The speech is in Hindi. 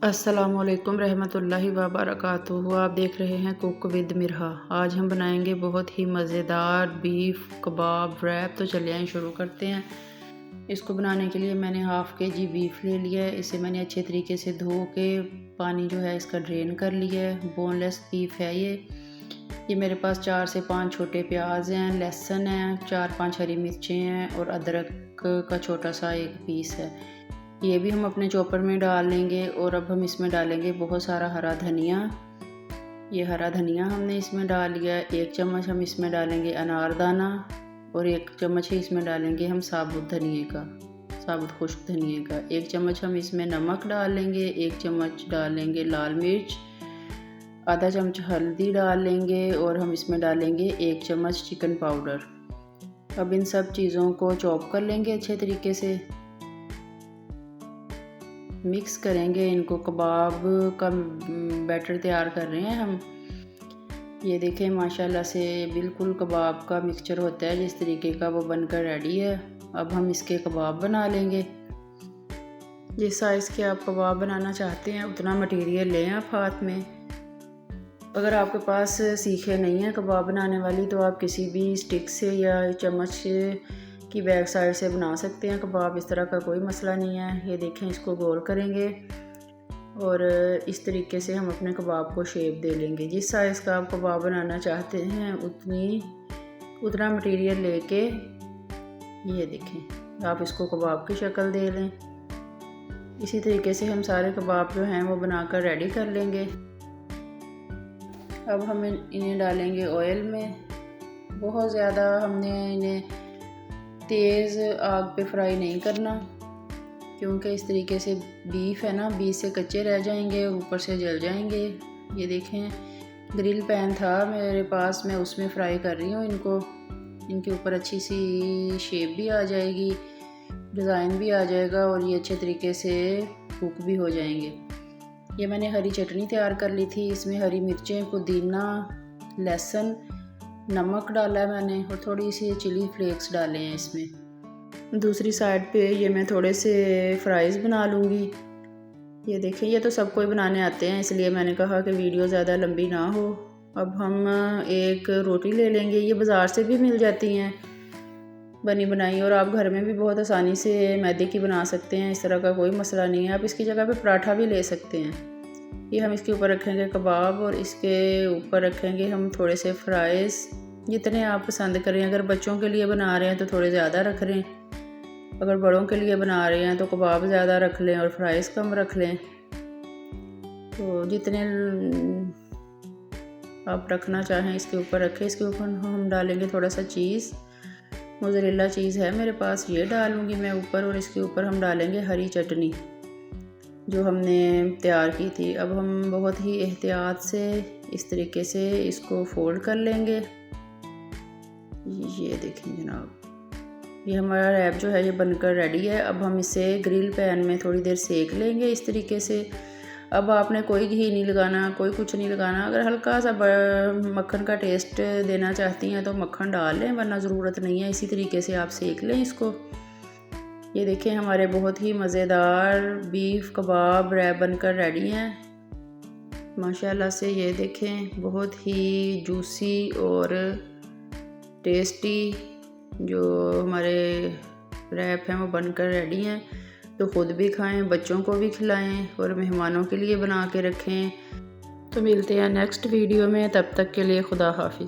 अस्सलामुअलैकुम रहमतुल्लाहि व बरकातुहू। आप देख रहे हैं कुक विद मिरहा। आज हम बनाएंगे बहुत ही मज़ेदार बीफ कबाब रैप। तो चलिए आइए शुरू करते हैं। इसको बनाने के लिए मैंने हाफ़ kg बीफ ले लिया है। इसे मैंने अच्छे तरीके से धो के पानी जो है इसका ड्रेन कर लिया है। बोनलेस बीफ है ये मेरे पास 4 से 5 छोटे प्याज हैं, लहसुन है, 4-5 हरी मिर्चें हैं और अदरक का छोटा सा एक पीस है। ये भी हम अपने चॉपर में डाल लेंगे। और अब हम इसमें डालेंगे बहुत सारा हरा धनिया। ये हरा धनिया हमने इसमें डाल लिया। 1 चम्मच हम इसमें डालेंगे अनारदाना और 1 चम्मच ही इसमें डालेंगे हम साबुत खुश्क धनिए का। 1 चम्मच हम इसमें नमक डाल लेंगे। 1 चम्मच डालेंगे लाल मिर्च, आधा चम्मच हल्दी डाल लेंगे और हम इसमें डालेंगे 1 चम्मच चिकन पाउडर। अब इन सब चीज़ों को चॉप कर लेंगे अच्छे तरीके से, मिक्स करेंगे इनको। कबाब का बैटर तैयार कर रहे हैं हम। ये देखें माशाल्लाह से बिल्कुल कबाब का मिक्सचर होता है जिस तरीके का, वो बनकर रेडी है। अब हम इसके कबाब बना लेंगे। जिस साइज़ के आप कबाब बनाना चाहते हैं उतना मटेरियल लें आप हाथ में। अगर आपके पास सीखे नहीं है कबाब बनाने वाली तो आप किसी भी स्टिक से या चम्मच की बैक साइड से बना सकते हैं कबाब। इस तरह का कोई मसला नहीं है। ये देखें, इसको गोल करेंगे और इस तरीके से हम अपने कबाब को शेप दे लेंगे। जिस साइज़ का आप कबाब बनाना चाहते हैं उतना मटेरियल लेके ये देखें आप इसको कबाब की शक्ल दे लें। इसी तरीके से हम सारे कबाब जो हैं वो बनाकर रेडी कर लेंगे। अब हम इन्हें डालेंगे ऑयल में। बहुत ज़्यादा हमने इन्हें तेज़ आग पे फ्राई नहीं करना, क्योंकि इस तरीके से बीफ है ना, बीच से कच्चे रह जाएंगे और ऊपर से जल जाएंगे। ये देखें, ग्रिल पैन था मेरे पास, मैं उसमें फ्राई कर रही हूँ इनको। इनके ऊपर अच्छी सी शेप भी आ जाएगी, डिज़ाइन भी आ जाएगा और ये अच्छे तरीके से कुक भी हो जाएंगे। ये मैंने हरी चटनी तैयार कर ली थी। इसमें हरी मिर्चें, पुदीना, लहसुन, नमक डाला है मैंने और थोड़ी सी चिली फ्लेक्स डाले हैं इसमें। दूसरी साइड पे ये मैं थोड़े से फ्राइज़ बना लूँगी। ये देखें, ये तो सब कोई बनाने आते हैं, इसलिए मैंने कहा कि वीडियो ज़्यादा लंबी ना हो। अब हम एक रोटी ले लेंगे। ये बाज़ार से भी मिल जाती हैं बनी बनाई, और आप घर में भी बहुत आसानी से मैदे की बना सकते हैं। इस तरह का कोई मसला नहीं है। आप इसकी जगह पे पराठा भी ले सकते हैं। ये हम इसके ऊपर रखेंगे कबाब और इसके ऊपर रखेंगे हम थोड़े से फ्राइज़, जितने आप पसंद करें। अगर बच्चों के लिए बना रहे हैं तो थोड़े ज़्यादा रख लें, अगर बड़ों के लिए बना रहे हैं तो कबाब ज़्यादा रख लें और फ्राइज़ कम रख लें। तो जितने आप रखना चाहें इसके ऊपर रखें। इसके ऊपर हम डालेंगे थोड़ा सा चीज़, मोज़रेला चीज़ है मेरे पास, ये डालूँगी मैं ऊपर। और इसके ऊपर हम डालेंगे हरी चटनी जो हमने तैयार की थी। अब हम बहुत ही एहतियात से इस तरीके से इसको फोल्ड कर लेंगे। ये देखें जनाब, ये हमारा रैप जो है ये बनकर रेडी है। अब हम इसे ग्रिल पैन में थोड़ी देर सेक लेंगे इस तरीके से। अब आपने कोई घी नहीं लगाना, कोई कुछ नहीं लगाना। अगर हल्का सा मक्खन का टेस्ट देना चाहती हैं तो मक्खन डाल लें, वरना ज़रूरत नहीं है। इसी तरीके से आप सेक लें इसको। ये देखें, हमारे बहुत ही मज़ेदार बीफ कबाब रैप बनकर रेडी हैं माशाल्लाह से। ये देखें, बहुत ही जूसी और टेस्टी जो हमारे रैप हैं वो बनकर रेडी हैं। तो ख़ुद भी खाएं, बच्चों को भी खिलाएं और मेहमानों के लिए बना के रखें। तो मिलते हैं नेक्स्ट वीडियो में, तब तक के लिए खुदा हाफिज़।